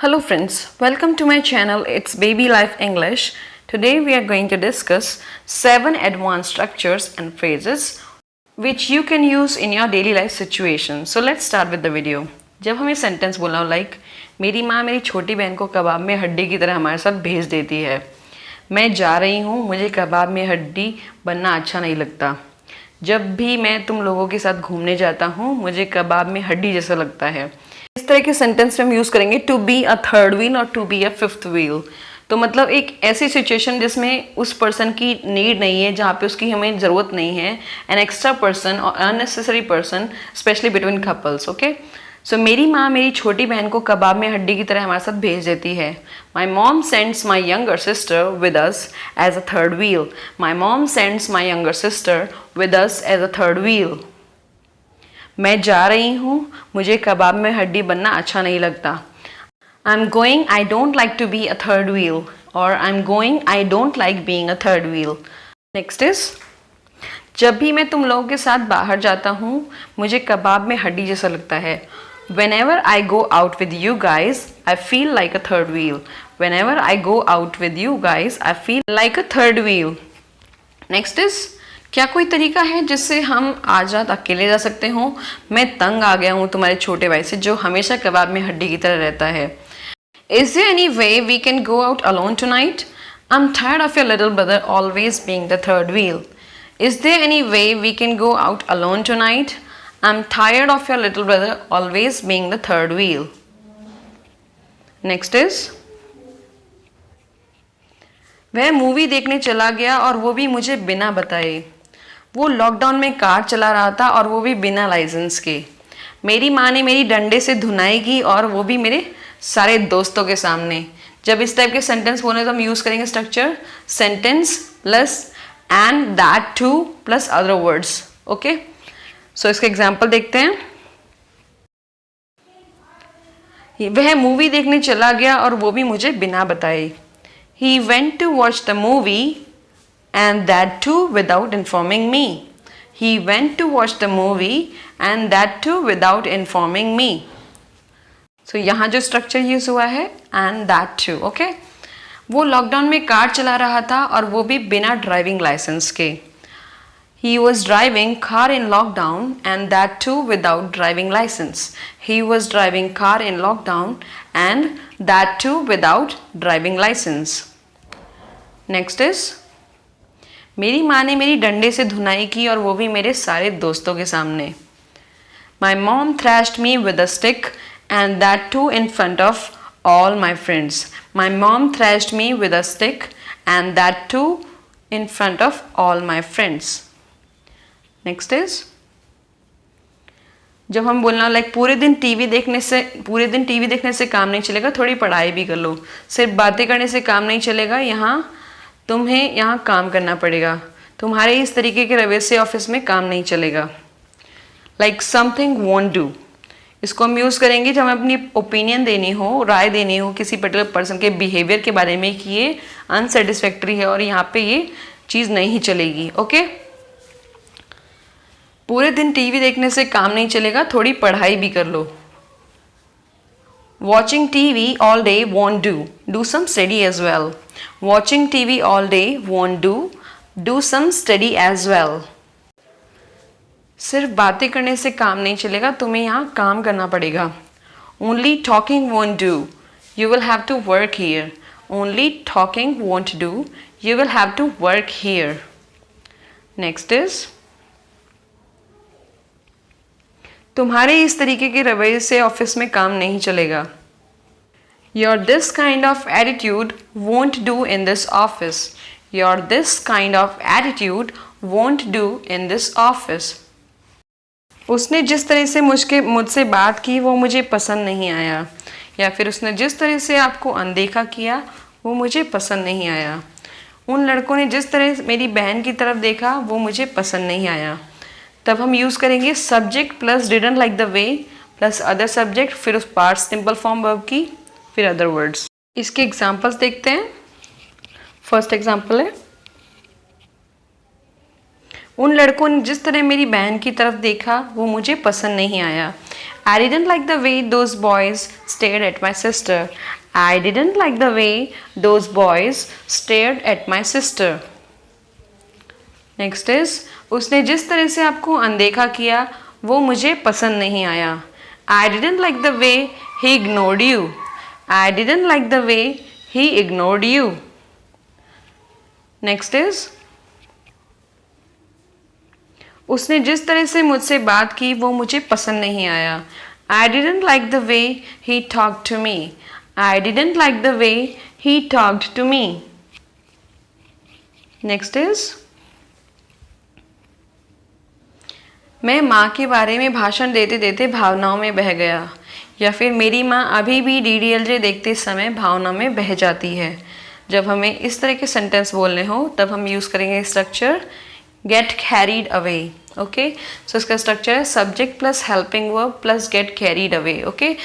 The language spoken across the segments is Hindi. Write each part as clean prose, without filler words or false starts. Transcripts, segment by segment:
Hello friends, welcome to my channel. It's Baby Life English. Today we are going to discuss 7 advanced structures and phrases which you can use in your daily life situation. So let's start with the video. जब हमें सेंटेंस बोलना हो लाइक मेरी माँ मेरी छोटी बहन को कबाब में हड्डी की तरह हमारे साथ भेज देती है, मैं जा रही हूँ, मुझे कबाब में हड्डी बनना अच्छा नहीं लगता, जब भी मैं तुम लोगों के साथ घूमने जाता हूँ मुझे कबाब में हड्डी जैसा लगता है। इस तरह के सेंटेंस में हम यूज़ करेंगे to be a third wheel और to be a fifth wheel. तो मतलब एक ऐसी सिचुएशन जिसमें उस पर्सन की नीड नहीं है, जहाँ पे उसकी हमें ज़रूरत नहीं है, एन एक्स्ट्रा पर्सन और unnecessary person specially between couples. Okay, so मेरी माँ मेरी छोटी बहन को कबाब में हड्डी की तरह हमारे साथ भेज देती है। My mom sends my younger sister with us as a third wheel. My mom sends my younger sister with us as a third wheel. मैं जा रही हूँ, मुझे कबाब में हड्डी बनना अच्छा नहीं लगता। I am going, I don't like to be a third wheel, और I am going, I don't like being a third wheel. Next is जब भी मैं तुम लोगों के साथ बाहर जाता हूँ मुझे कबाब में हड्डी जैसा लगता है। Whenever I go out with you guys, I feel like a third wheel. Whenever I go out with you guys, I feel like a third wheel. Next is क्या कोई तरीका है जिससे हम आज रात अकेले जा सकते हो? मैं तंग आ गया हूँ तुम्हारे छोटे भाई से जो हमेशा कबाब में हड्डी की तरह रहता है। Is there any way we can go out alone tonight? I'm tired of your little brother always being the third wheel. Is there any way we can go out alone tonight? I'm tired of your little brother always being the third wheel. Next is वह मूवी देखने चला गया और वो भी मुझे बिना बताए। वो लॉकडाउन में कार चला रहा था और वो भी बिना लाइसेंस के। मेरी माँ ने मेरी डंडे से धुनाई की और वो भी मेरे सारे दोस्तों के सामने। जब इस टाइप के सेंटेंस बोले तो हम यूज़ करेंगे structure sentence plus and that to plus other words. Okay, so इसका एग्जाम्पल देखते हैं। वह मूवी देखने चला गया और वो भी मुझे बिना बताए। He went to watch the movie and that too without informing me. He went to watch the movie and that too without informing me. So यहाँ जो स्ट्रक्चर यूज हुआ है and that too, okay? वो लॉकडाउन में कार चला रहा था और वो भी बिना ड्राइविंग लाइसेंस के। He was driving car in lockdown and that too without driving license. He was driving car in lockdown and that too without driving license. Next is मेरी माँ ने मेरी डंडे से धुनाई की और वो भी मेरे सारे दोस्तों के सामने। My mom thrashed me with a stick and that too in front of all my friends. My mom thrashed me with a stick and that too in front of all my friends. Next is जब हम बोलना लाइक पूरे दिन टीवी देखने से काम नहीं चलेगा, थोड़ी पढ़ाई भी कर लो। सिर्फ बातें करने से काम नहीं चलेगा, तुम्हें यहाँ काम करना पड़ेगा। तुम्हारे इस तरीके के रवैये से ऑफिस में काम नहीं चलेगा। लाइक समथिंग वोंट डू, इसको हम यूज़ करेंगे जब हमें अपनी ओपिनियन देनी हो, राय देनी हो किसी पर्टिकुलर पर्सन के बिहेवियर के बारे में कि ये अनसेटिस्फैक्ट्री है और यहाँ पे ये चीज़ नहीं चलेगी। ओके, पूरे दिन टीवी देखने से काम नहीं चलेगा, थोड़ी पढ़ाई भी कर लो। Watching TV all day won't do some study as well. Watching TV all day won't do some study as well. सिर्फ बातें करने से काम नहीं चलेगा, तुम्हें यहाँ काम करना पड़ेगा। Only talking won't do, you will have to work here. Only talking won't do, you will have to work here. Next is तुम्हारे इस तरीके के रवैये से ऑफिस में काम नहीं चलेगा। Your this kind of attitude won't do in this office. Your this kind of attitude won't do in this office. उसने जिस तरह से मुझसे बात की वो मुझे पसंद नहीं आया, या फिर उसने जिस तरह से आपको अनदेखा किया वो मुझे पसंद नहीं आया। उन लड़कों ने जिस तरह मेरी बहन की तरफ देखा वो मुझे पसंद नहीं आया। तब हम यूज़ करेंगे subject plus didn't like the way plus other subject, फिर उस पार्ट सिंपल फॉर्म वर्ब की, फिर अदर वर्ड्स। इसके एग्जांपल्स देखते हैं। फर्स्ट एग्जांपल है उन लड़कों ने जिस तरह मेरी बहन की तरफ देखा वो मुझे पसंद नहीं आया। I didn't like the way those boys stared at my sister. I didn't like the way those boys stared at my sister. Next is, उसने जिस तरह से आपको अनदेखा किया वो मुझे पसंद नहीं आया. I didn't like the way he ignored you. I didn't like the way he ignored you. Next is, उसने जिस तरह से मुझसे बात की वो मुझे पसंद नहीं आया. I didn't like the way he talked to me. I didn't like the way he talked to me. Next is, मैं माँ के बारे में भाषण देते देते भावनाओं में बह गया. या फिर मेरी माँ अभी भी DDLJ देखते समय भावनाओं में बह जाती है. जब हमें इस तरह के सेंटेंस बोलने हो तब हम यूज़ करेंगे structure get carried away. Okay, so इसका स्ट्रक्चर है subject plus helping verb plus get carried away. Okay,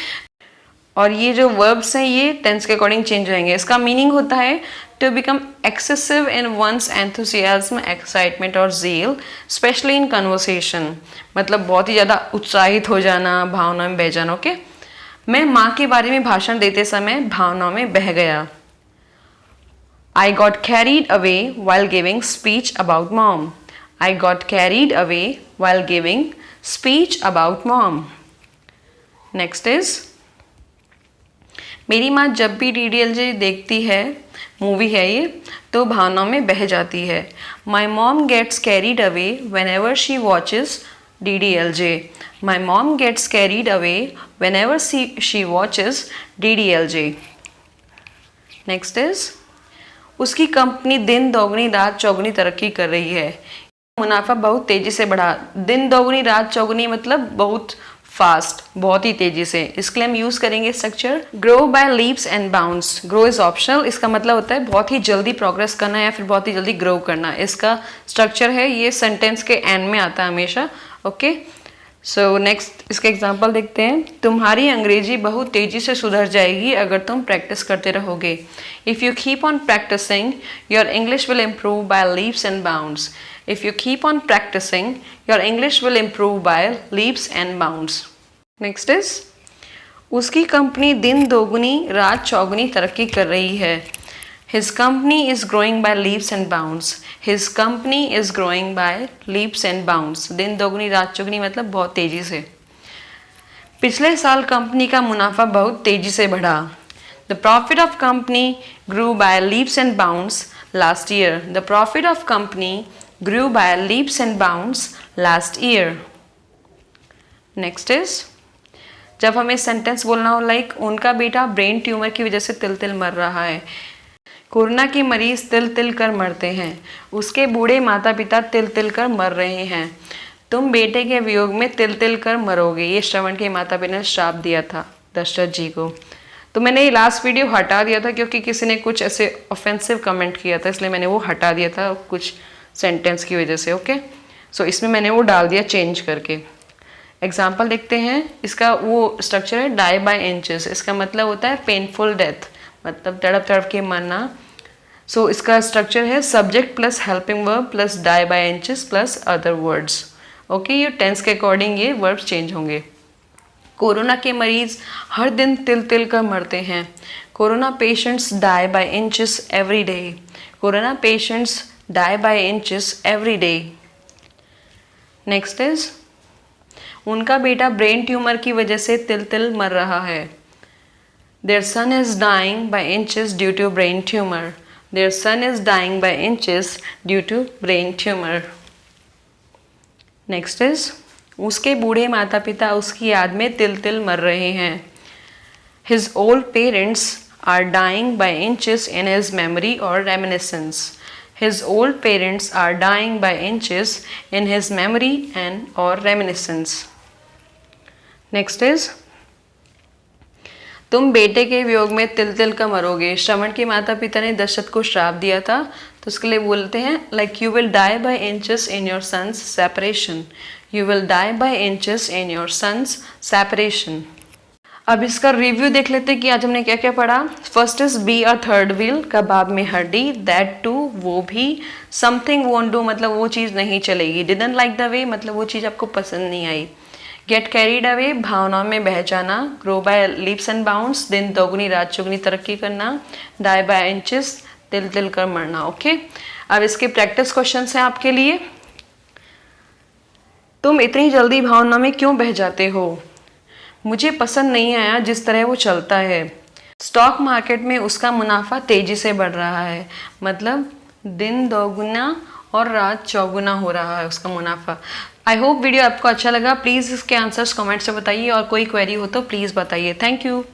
और ये जो वर्ब्स हैं ये टेंस के अकॉर्डिंग चेंज होंगे. इसका मीनिंग होता है to become excessive in one's enthusiasm, excitement और zeal, स्पेशली इन कन्वर्सेशन. मतलब बहुत ही ज़्यादा उत्साहित हो जाना, भावनाओं में बह जाना. ओके, मैं माँ के बारे में भाषण देते समय भावनाओं में बह गया. I got carried away while giving speech about mom. I got carried away while giving speech about mom. Next is, मेरी माँ जब भी DDLJ देखती है, मूवी है ये, तो भावनाओं में बह जाती है. My mom gets carried away whenever she watches DDLJ. My mom gets carried away whenever she watches DDLJ. Next is, उसकी कंपनी दिन दोगुनी रात चौगुनी तरक्की कर रही है. मुनाफा बहुत तेजी से बढ़ा. दिन दोगुनी रात चौगुनी मतलब बहुत फास्ट, बहुत ही तेजी से. इसके लिए हम यूज करेंगे structure grow by leaps and bounds. Grow is optional. इसका मतलब होता है बहुत ही जल्दी प्रोग्रेस करना या फिर बहुत ही जल्दी ग्रो करना. इसका स्ट्रक्चर है, ये सेंटेंस के एंड में आता है हमेशा. ओके, सो नेक्स्ट इसका एग्जांपल देखते हैं. तुम्हारी अंग्रेजी बहुत तेजी से सुधर जाएगी अगर तुम प्रैक्टिस करते रहोगे. If you keep on practising your English will improve by leaps and bounds. If you keep on practising your English will improve by leaps and bounds. Next is, उसकी कंपनी दिन दोगुनी रात चौगुनी तरक्की कर रही है. His company is growing by leaps and bounds. His company is growing by leaps and bounds. दिन दोगुनी रात चौगुनी मतलब बहुत तेजी से. पिछले साल कंपनी का मुनाफा बहुत तेजी से बढ़ा. The profit of company grew by leaps and bounds last year. The profit of company grew by leaps and bounds last year. Next is, जब हमें सेंटेंस बोलना हो लाइक उनका बेटा ब्रेन ट्यूमर की वजह से तिल तिल मर रहा है. कोरोना के मरीज तिल तिल कर मरते हैं. उसके बूढ़े माता पिता तिल तिल कर मर रहे हैं. तुम बेटे के वियोग में तिल तिल कर मरोगे. ये श्रवण के माता पिता ने श्राप दिया था दशरथ जी को. तो मैंने ये लास्ट वीडियो हटा दिया था क्योंकि किसी ने कुछ ऐसे ऑफेंसिव कमेंट किया था, इसलिए मैंने वो हटा दिया था कुछ सेंटेंस की वजह से. ओके, सो इसमें मैंने वो डाल दिया चेंज करके. एग्जाम्पल देखते हैं. इसका वो स्ट्रक्चर है डाई बाय इंचेस. इसका मतलब होता है पेनफुल डेथ, मतलब तड़प तड़प के मरना. सो इसका स्ट्रक्चर है subject plus helping verb plus die by inches plus other words. Okay, ये टेंस के अकॉर्डिंग ये वर्ब्स चेंज होंगे. कोरोना के मरीज हर दिन तिल तिल कर मरते हैं. Corona patients die by inches every day. Corona patients die by inches every day. Next is, उनका बेटा ब्रेन ट्यूमर की वजह से तिल तिल मर रहा है. Their son is dying by inches due to brain tumor. Their son is dying by inches due to brain tumor. Next is, उसके बूढ़े माता पिता उसकी याद में तिल तिल मर रहे हैं. His old parents are dying by inches in his memory or reminiscence. His old parents are dying by inches in his memory and or reminiscence. Next is, तुम बेटे के वियोग में तिल तिल का मरोगे. श्रवण के माता पिता ने दशरथ को श्राप दिया था, तो उसके लिए बोलते हैं like you will die by inches in your son's separation. You will die by inches in your son's separation. अब इसका रिव्यू देख लेते हैं कि आज हमने क्या क्या पढ़ा. First is be a third wheel, कबाब में हड्डी. दैट टू, वो भी. समथिंग वोंट डू मतलब वो चीज़ नहीं चलेगी. डिडंट लाइक द वे मतलब वो चीज़ आपको पसंद नहीं आई. गेट कैरीड अवे, भावनाओं में बह जाना। Grow by leaps and bounds, दिन दोगुनी रात चौगुनी तरक्की करना। डाई बाय इंचेस, तिल तिल कर मरना। ओके, अब इसके प्रैक्टिस क्वेश्चन हैं आपके लिए। तुम इतनी जल्दी भावना में क्यों बह जाते हो? मुझे पसंद नहीं आया जिस तरह वो चलता है। स्टॉक मार्केट में उसका मुनाफा तेजी से बढ़ रहा है। मतलब दिन दोगुना और रात चौगुना हो रहा है उसका मुनाफा। आई होप वीडियो आपको अच्छा लगा। प्लीज़ इसके आंसर्स कमेंट से बताइए और कोई क्वेरी हो तो प्लीज़ बताइए। Thank you.